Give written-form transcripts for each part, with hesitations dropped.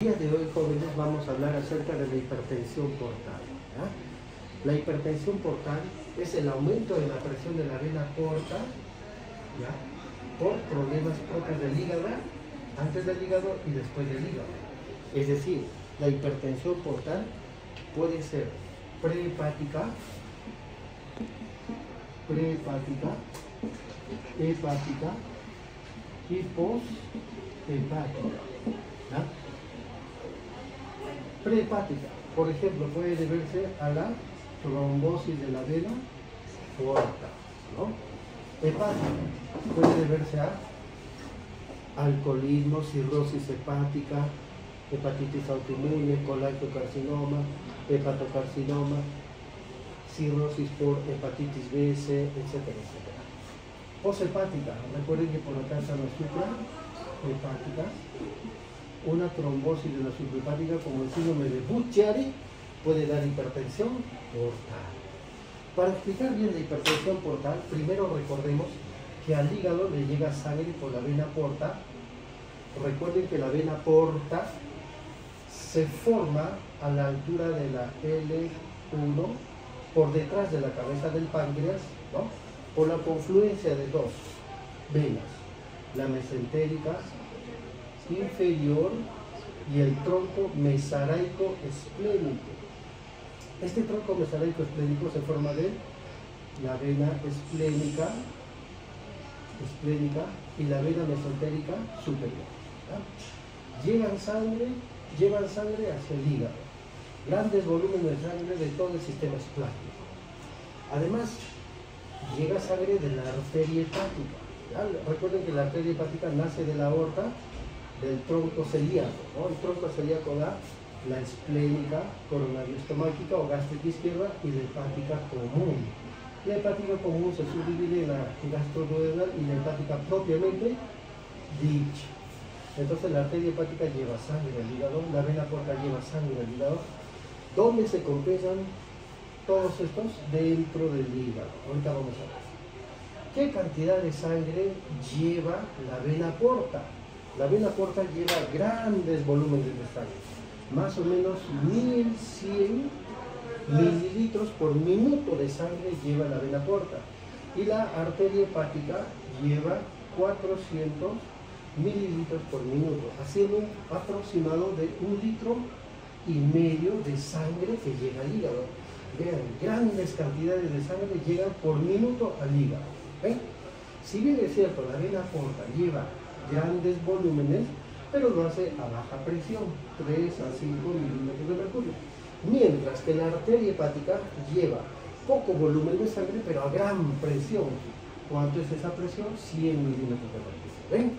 El día de hoy, jóvenes, vamos a hablar acerca de la hipertensión portal. ¿Ya? La hipertensión portal es el aumento de la presión de la vena porta, ¿ya?, por problemas propios del hígado, antes del hígado y después del hígado. Es decir, la hipertensión portal puede ser prehepática, hepática y poshepática. ¿Ya? Prehepática, por ejemplo, puede deberse a la trombosis de la vena porta, ¿no? Hepática puede deberse a alcoholismo, cirrosis hepática, hepatitis autoinmune, colangiocarcinoma, hepatocarcinoma, cirrosis por hepatitis B, C, etcétera, etcétera. Poshepática, recuerden que por acá está la suprahepática, una trombosis de la suprahepática como el síndrome de Budd-Chiari puede dar hipertensión portal. Para explicar bien la hipertensión portal, primero recordemos que al hígado le llega sangre por la vena porta. Recuerden que la vena porta se forma a la altura de la L1, por detrás de la cabeza del páncreas, ¿no?, por la confluencia de dos venas, la mesentérica inferior y el tronco mesaraico esplénico. Este tronco mesaraico esplénico se forma de la vena esplénica y la vena mesentérica superior. ¿Ya? Llevan sangre hacia el hígado, grandes volúmenes de sangre de todo el sistema esplástico. Además, llega sangre de la arteria hepática. ¿Ya? Recuerden que la arteria hepática nace de la aorta, del tronco celíaco, ¿no? El tronco celíaco da la esplénica, coronarioestomáquica o gástrica izquierda y la hepática común. La hepática común se subdivide en la gastroduodenal y la hepática propiamente dicha. Entonces la arteria hepática lleva sangre al hígado, la vena porta lleva sangre al hígado. ¿Dónde se compensan todos estos? Dentro del hígado. Ahorita vamos a ver. ¿Qué cantidad de sangre lleva la vena porta? La vena porta lleva grandes volúmenes de sangre, más o menos 1100 mililitros por minuto de sangre lleva la vena porta, y la arteria hepática lleva 400 mililitros por minuto, haciendo un aproximado de 1,5 litros de sangre que llega al hígado. Vean, grandes cantidades de sangre llegan por minuto al hígado. ¿Ven? Si bien es cierto, la vena porta lleva grandes volúmenes, pero lo hace a baja presión, 3 a 5 milímetros de mercurio, mientras que la arteria hepática lleva poco volumen de sangre, pero a gran presión. ¿Cuánto es esa presión? 100 milímetros de mercurio. ¿Ven?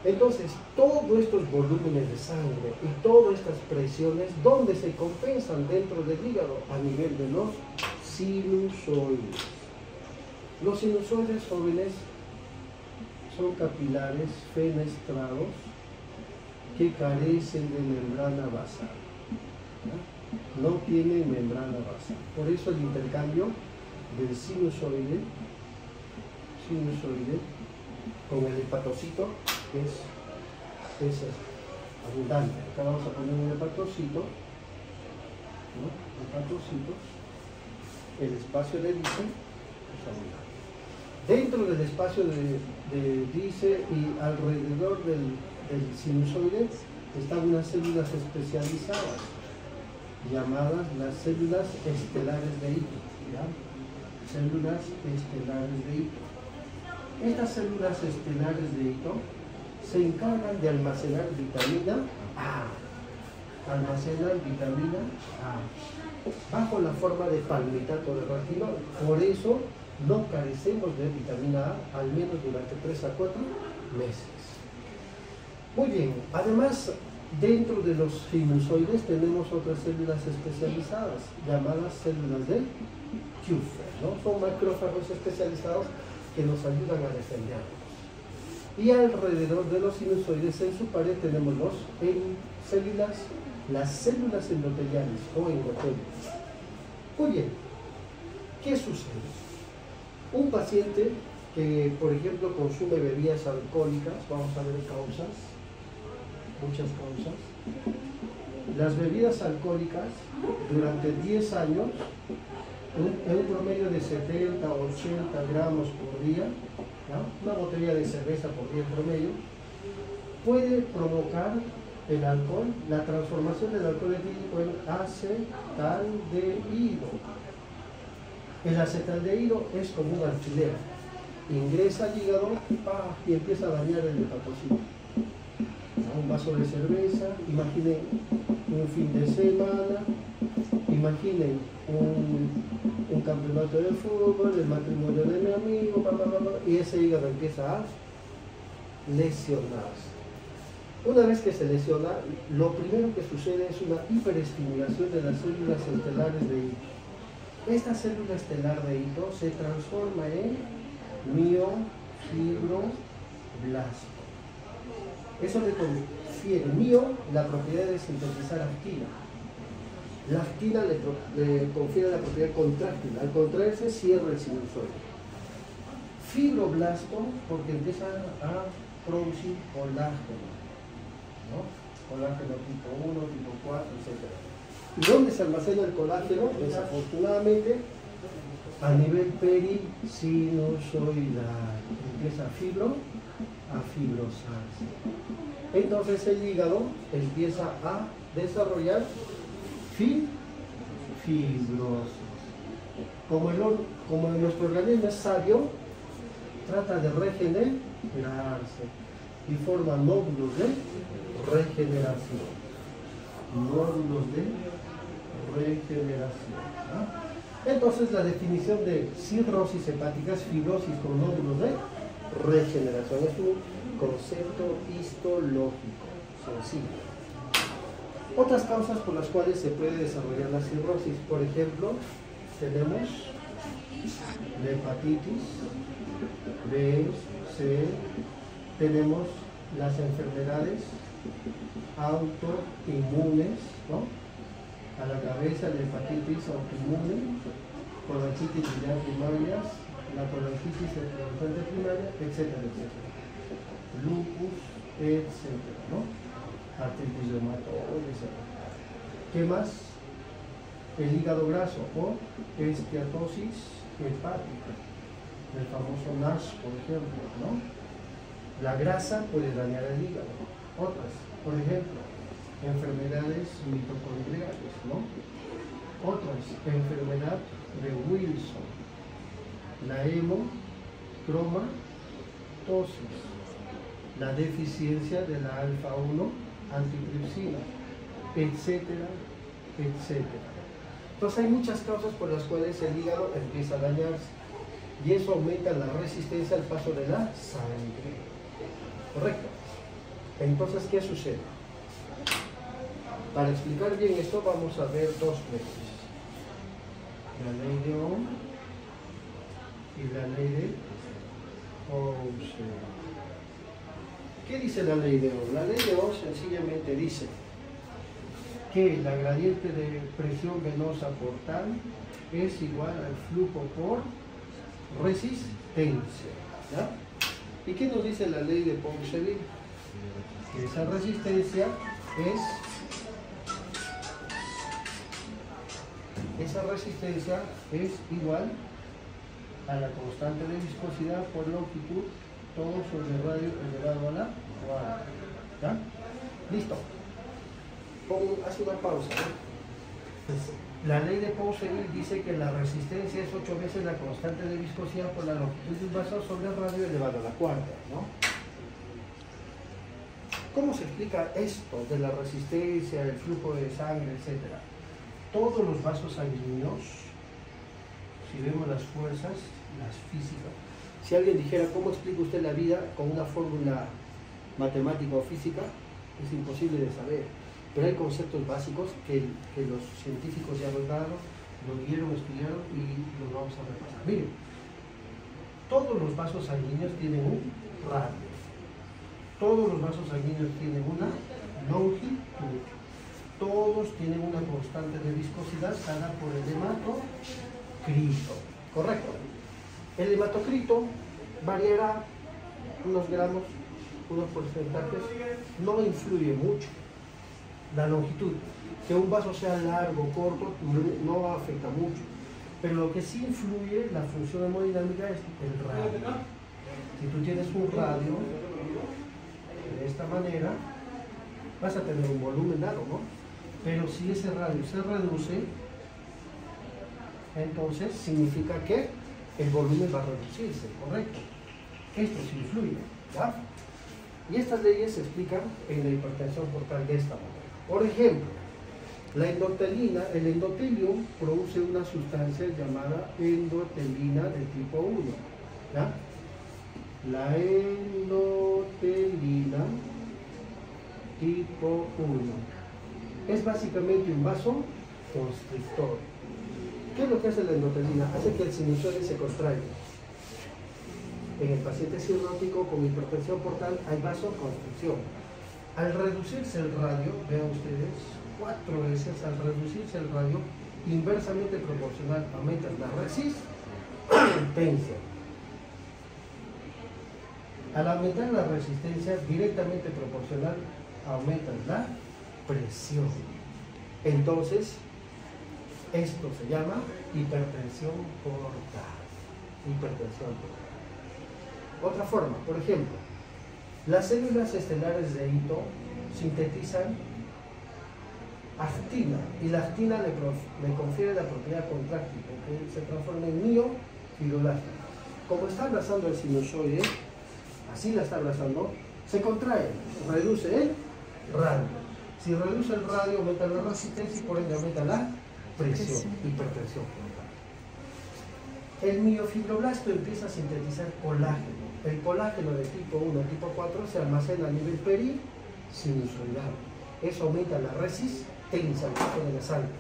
Entonces, todos estos volúmenes de sangre y todas estas presiones, ¿dónde se compensan dentro del hígado? A nivel de los sinusoides. Los sinusoides, jóvenes, son capilares fenestrados que carecen de membrana basal. ¿Ya? No tienen membrana basal. Por eso el intercambio del sinusoide con el hepatocito es abundante. Acá vamos a poner un hepatocito, ¿no? Hepatocito. El espacio de dice es abundante. Dentro del espacio de dice y alrededor del sinusoide están unas células especializadas llamadas las células estelares de Ito. ¿Ya? Células estelares de Ito. Estas células estelares de Ito se encargan de almacenar vitamina A. Almacenan vitamina A bajo la forma de palmitato de retinol. Por eso no carecemos de vitamina A, al menos durante 3 a 4 meses. Muy bien, además, dentro de los sinusoides tenemos otras células especializadas, llamadas células de Kupffer, ¿no? Son macrófagos especializados que nos ayudan a defendernos. Y alrededor de los sinusoides, en su pared, tenemos las células endoteliales o endotelios. Muy bien, ¿qué sucede? Un paciente que, por ejemplo, consume bebidas alcohólicas, vamos a ver causas, muchas causas, Las bebidas alcohólicas durante 10 años, en un promedio de 70 o 80 gramos por día, ¿no? Una botella de cerveza por día en promedio, puede provocar el alcohol, la transformación del alcohol etílico en acetaldehído. El acetaldehído es como un alfiler, ingresa al hígado y empieza a dañar el hepatocito. Un vaso de cerveza, imaginen un fin de semana, imaginen un campeonato de fútbol, el matrimonio de mi amigo, y ese hígado empieza a lesionarse. Una vez que se lesiona, lo primero que sucede es una hiperestimulación de las células estelares de hito. Esta célula estelar de hito se transforma en miofibroblasto. Eso le confiere la propiedad de sintetizar actina. La actina le confiere la propiedad contráctil. Al contraerse, cierra el sinusoide. Fibroblasto, porque empieza a producir colágeno, ¿no? Colágeno tipo 1, tipo 4, etc. ¿Y dónde se almacena el colágeno? Desafortunadamente, a nivel perisinusoidal. Empieza a fibrosarse. Entonces el hígado empieza a desarrollar fibrosis. Como nuestro organismo es sabio, trata de regenerarse y forma nódulos de regeneración. Nódulos de regeneración. ¿No? Entonces la definición de cirrosis hepática es fibrosis con nódulos de regeneración. Es un concepto histológico sencillo. Otras causas por las cuales se puede desarrollar la cirrosis, por ejemplo, tenemos la hepatitis B, C, tenemos las enfermedades autoinmunes, ¿no? A la cabeza la hepatitis autoinmune, colangitis biliar primarias, la colangitis enterocraniana primaria, etcétera, etcétera. Lupus, etcétera, ¿no? Artritis reumatoide, etcétera. ¿Qué más? El hígado graso o esteatosis hepática, el famoso NASH, por ejemplo, ¿no? La grasa puede dañar el hígado. Otras, por ejemplo, enfermedades mitocondriales, ¿no? Otras, enfermedad de Wilson, la hemocromatosis, la deficiencia de la alfa-1 antitripsina, etcétera, etcétera. Entonces hay muchas causas por las cuales el hígado empieza a dañarse y eso aumenta la resistencia al paso de la sangre. ¿Correcto? Entonces, ¿qué sucede? Para explicar bien esto vamos a ver dos leyes. La ley de Ohm y la ley de Poiseuille. ¿Qué dice la ley de Ohm? La ley de Ohm sencillamente dice que la gradiente de presión venosa portal es igual al flujo por resistencia. ¿Ya? ¿Y qué nos dice la ley de Poiseuille? Que esa resistencia es igual a la constante de viscosidad por longitud, todo sobre radio elevado a la cuarta. ¿Ya? Listo. Haz una pausa, ¿no? La ley de Poiseuille dice que la resistencia es 8 veces la constante de viscosidad por la longitud de un vaso sobre el radio elevado a la cuarta, ¿no? ¿Cómo se explica esto de la resistencia, el flujo de sangre, etcétera? Todos los vasos sanguíneos, si vemos las fuerzas, las físicas, si alguien dijera cómo explica usted la vida con una fórmula matemática o física, es imposible de saber. Pero hay conceptos básicos que los científicos ya nos daron, lo vieron, estudiaron y los vamos a repasar. Miren, todos los vasos sanguíneos tienen un radio. Todos los vasos sanguíneos tienen una longitud. Todos tienen una constante de viscosidad dada por el hematocrito. ¿Correcto? El hematocrito variará unos gramos, unos porcentajes, no influye mucho. la longitud. Que un vaso sea largo o corto no afecta mucho, pero lo que sí influye la función hemodinámica es el radio. Si tú tienes un radio de esta manera, vas a tener un volumen dado, ¿no? Pero si ese radio se reduce, entonces significa que el volumen va a reducirse, ¿correcto? Esto sí influye, ¿ya? Y estas leyes se explican en la hipertensión portal de esta manera. Por ejemplo, la endotelina, el endotelio produce una sustancia llamada endotelina de tipo 1, ¿ya? La endotelina tipo 1 es básicamente un vasoconstrictor. ¿Qué es lo que hace la endotelina? Hace que el sinusoide se contraiga. En el paciente cirrótico con hipertensión portal hay vasoconstricción. Al reducirse el radio, vean ustedes, 4 veces, al reducirse el radio, inversamente proporcional aumenta la resistencia. Al aumentar la resistencia, directamente proporcional aumenta la presión. Entonces, esto se llama hipertensión portal. Hipertensión portal. Otra forma, por ejemplo, las células estelares de hito sintetizan actina y la actina le confiere la propiedad contráctil que se transforma en miofibroblasto. Como está abrazando el sinusoide, así la está abrazando, se contrae, reduce el radio. Si reduce el radio, aumenta la resistencia y por ende aumenta la presión, hipertensión portal. El miofibroblasto empieza a sintetizar colágeno. El colágeno de tipo 1 a tipo 4 se almacena a nivel perisinusoidal. Eso aumenta la resistencia al flujo de la sangre.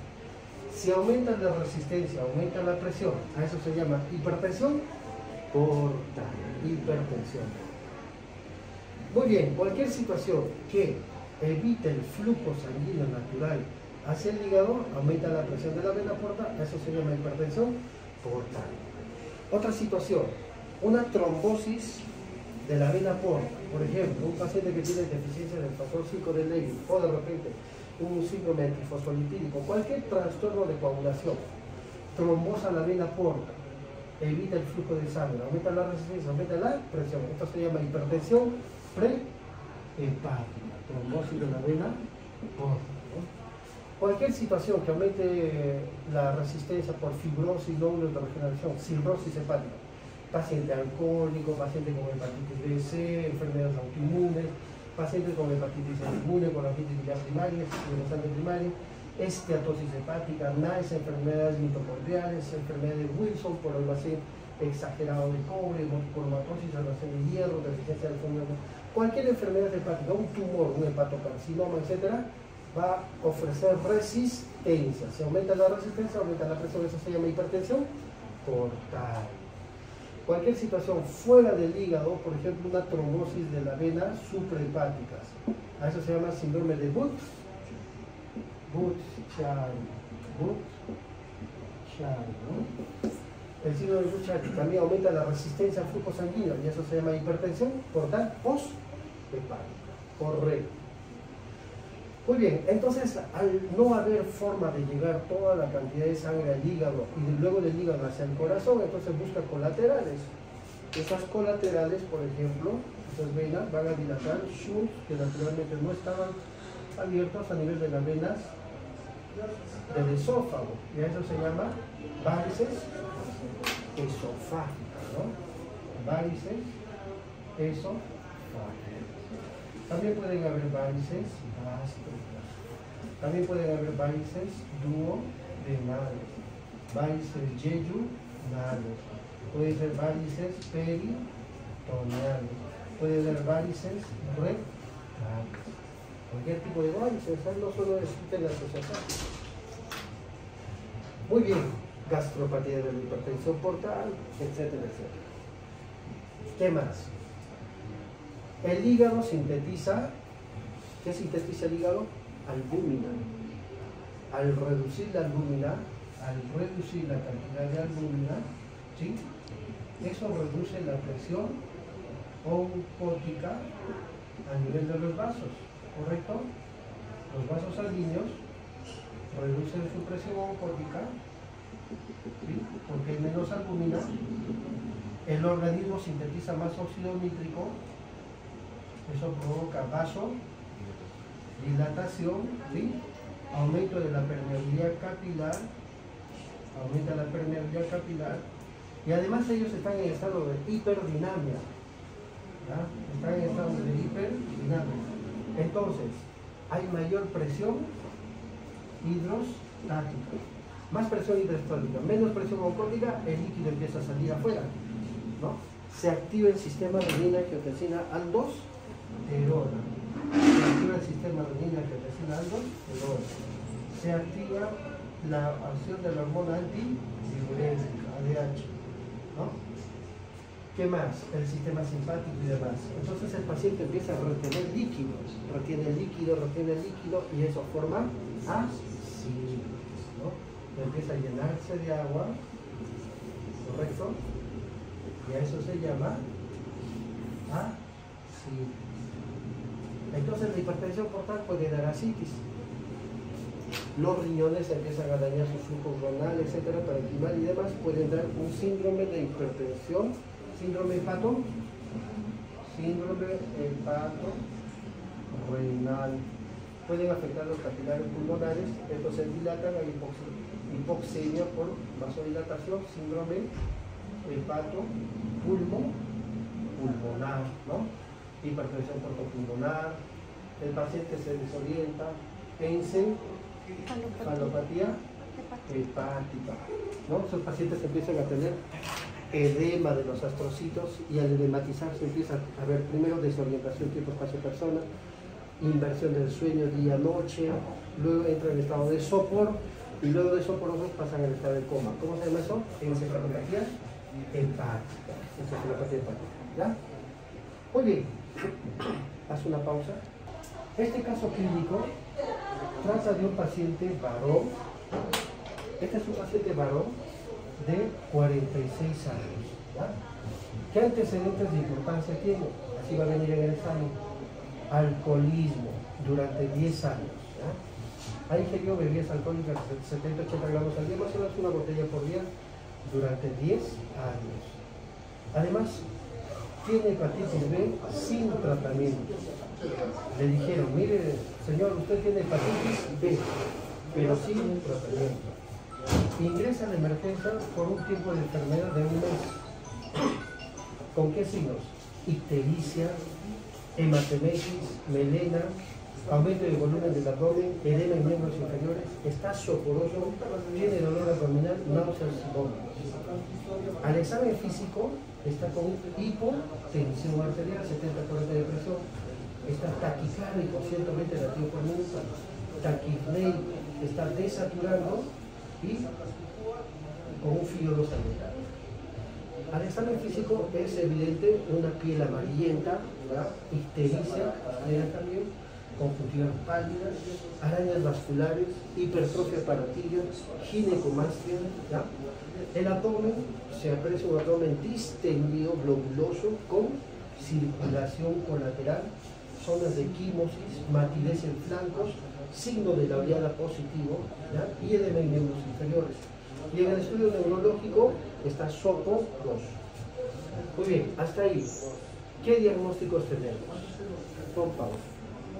Si aumenta la resistencia, aumenta la presión. A eso se llama hipertensión portal. Hipertensión. Muy bien, cualquier situación que evite el flujo sanguíneo natural hacia el hígado, aumenta la presión de la vena porta, eso se llama hipertensión portal. Otra situación, una trombosis de la vena porta, por ejemplo, un paciente que tiene deficiencia del factor 5 de Levy o de repente un síndrome antifosfolipídico, cualquier trastorno de coagulación, trombosa la vena porta, evita el flujo de sangre, aumenta la resistencia, aumenta la presión. Esto se llama hipertensión prehepática, trombosis de la vena porta, ¿no? Cualquier situación que aumente la resistencia por fibrosis, nódulos de regeneración, cirrosis hepática, paciente alcohólico, paciente con hepatitis B, C, enfermedades autoinmunes, paciente con hepatitis inmune, con hepatitis ya primaria, bastante primaria, esteatosis hepática, NASH, enfermedades mitocondriales, enfermedades de Wilson por almacén exagerado de cobre, cromatosis, almacén de hierro, deficiencia de fórmula, cualquier enfermedad hepática, un tumor, un hepatocarcinoma, etcétera, va a ofrecer resistencia. Si aumenta la resistencia, aumenta la presión, eso se llama hipertensión portal. Cualquier situación fuera del hígado, por ejemplo, una trombosis de la vena suprahepáticas, a eso se llama síndrome de Budd-Chiari, ¿no? El síndrome de Budd-Chiari también aumenta la resistencia al flujo sanguíneo y eso se llama hipertensión portal post-hepática. Correcto. Muy bien, entonces al no haber forma de llegar toda la cantidad de sangre al hígado y luego del hígado hacia el corazón, entonces busca colaterales. Esas colaterales, por ejemplo, esas venas van a dilatar shunts que naturalmente no estaban abiertos a nivel de las venas del esófago, y a eso se llama varices esofágicas, ¿no? Varices esofágicas. También pueden haber varices gástricas. También pueden haber varices duodenales, varices yeyunales, pueden ser varices peritoneales, pueden ser varices rectales. Cualquier tipo de varices, no solo existen las esofágicas. Muy bien, gastropatía de la hipertensión portal, etcétera, etcétera. ¿Qué más? El hígado sintetiza, ¿qué sintetiza el hígado? Albúmina. Al reducir la albúmina, al reducir la cantidad de albúmina, ¿sí? Eso reduce la presión oncótica a nivel de los vasos, ¿correcto? Los vasos sanguíneos reducen su presión oncótica, ¿sí? Porque hay menos albúmina, el organismo sintetiza más óxido nítrico, eso provoca vasodilatación, ¿sí? Aumento de la permeabilidad capilar, aumenta la permeabilidad capilar, y además ellos están en estado de hiperdinamia, ¿ya? Están en estado de hiperdinamia. Entonces, hay mayor presión hidrostática, más presión hidrostática, menos presión oncótica, el líquido empieza a salir afuera, ¿no? Se activa el sistema renina-angiotensina aldosterona. Se activa el sistema renina-angiotensina aldosterona. Se activa la acción de la hormona antidiurética, ADH, ¿no? ¿Qué más? El sistema simpático y demás. Entonces el paciente empieza a retener líquidos, retiene el líquido, y eso forma ácidos, ¿no? Empieza a llenarse de agua, ¿correcto? Y a eso se llama ácido. Entonces la hipertensión portal puede dar ascitis. Los riñones empiezan a dañar su flujo renal, etcétera, parenquimal y demás. Pueden dar un síndrome de hipertensión, síndrome hepatorenal. Pueden afectar los capilares pulmonares, estos se dilatan, hay hipoxemia por vasodilatación, síndrome hepatopulmonar, ¿no? Hipertensión portopulmonar, el paciente se desorienta, encefalopatía hepática, ¿no? Esos pacientes empiezan a tener edema de los astrocitos y al edematizarse empieza a haber primero desorientación tipo espacio-persona, inversión del sueño día-noche, luego entra en estado de sopor y luego de soporosos pasan al estado de coma. ¿Cómo se llama eso? Encefalopatía hepática. Encefalopatía hepática, ¿ya? Muy bien, haz una pausa. Este caso clínico trata de un paciente varón. Este es un paciente varón de 46 años, ¿ya? ¿Qué antecedentes de importancia tiene? Así va a venir en el examen. Alcoholismo durante 10 años, ¿ya? Ha ingerido bebidas alcohólicas de 70-80 gramos al día, más o menos una botella por día durante 10 años. Además, tiene hepatitis B sin tratamiento. Le dijeron, mire señor, usted tiene hepatitis B, pero sin tratamiento. Ingresa a la emergencia por un tiempo de enfermedad de un mes. ¿Con qué signos? Ictericia, hematemesis, melena, aumento de volumen del abdomen, edema en miembros inferiores, está soporoso, tiene dolor abdominal, náuseas y vómitos. Al examen físico está con hipotensión arterial, 70-40 de presión, está taquicárdico, 120 latidos por minuto, taquipneico, está desaturando y con un fígado sanitario. Al examen físico es evidente una piel amarillenta, ¿verdad? Ictericia, también, conjuntivas pálidas, arañas vasculares, hipertrofia parotidia, ginecomastia, ¿ya? El abdomen, se aprecia un abdomen distendido, globuloso, con circulación colateral, zonas de quimosis, matidez en flancos, signo de la oleada positivo, ¿ya? Y edema en miembros inferiores. Y en el estudio neurológico está SOPO 2. Muy bien, hasta ahí. ¿Qué diagnósticos tenemos? Con pausa.